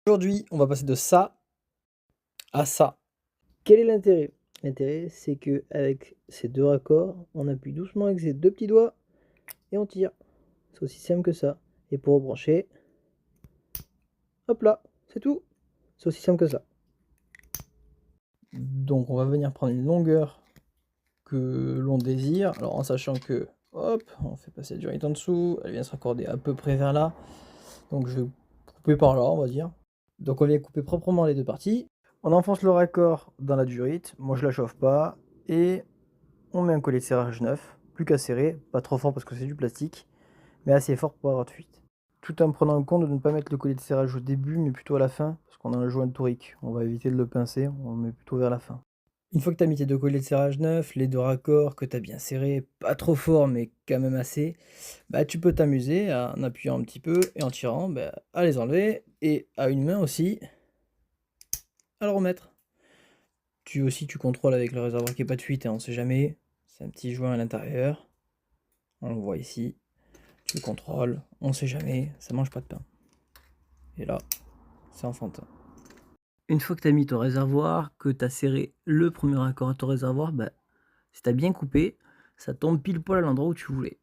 Aujourd'hui, on va passer de ça à ça. Quel est l'intérêt? L'intérêt, c'est que avec ces deux raccords, on appuie doucement avec ses deux petits doigts et on tire. C'est aussi simple que ça. Et pour rebrancher, hop là, c'est tout. C'est aussi simple que ça. Donc on va venir prendre une longueur que l'on désire. Alors en sachant que, hop, on fait passer la durite en dessous, elle vient se raccorder à peu près vers là. Donc je vais couper par là, on va dire. Donc on vient couper proprement les deux parties. On enfonce le raccord dans la durite, moi je la chauffe pas, et on met un collet de serrage neuf, plus qu'à serrer, pas trop fort parce que c'est du plastique, mais assez fort pour avoir de fuite. Tout en prenant en compte de ne pas mettre le collet de serrage au début, mais plutôt à la fin, parce qu'on a un joint torique. On va éviter de le pincer, on le met plutôt vers la fin. Une fois que tu as mis tes deux collets de serrage neufs, les deux raccords que tu as bien serrés, pas trop fort mais quand même assez, bah tu peux t'amuser en appuyant un petit peu et en tirant à les enlever, et à une main aussi à le remettre. Tu contrôles avec le réservoir qu'il n'y ait pas de fuite, hein, on ne sait jamais. C'est un petit joint à l'intérieur. On le voit ici. Tu le contrôles, on ne sait jamais, ça mange pas de pain. Et là, c'est enfantin. Une fois que tu as mis ton réservoir, que tu as serré le premier raccord à ton réservoir, si tu as bien coupé, ça tombe pile poil à l'endroit où tu voulais.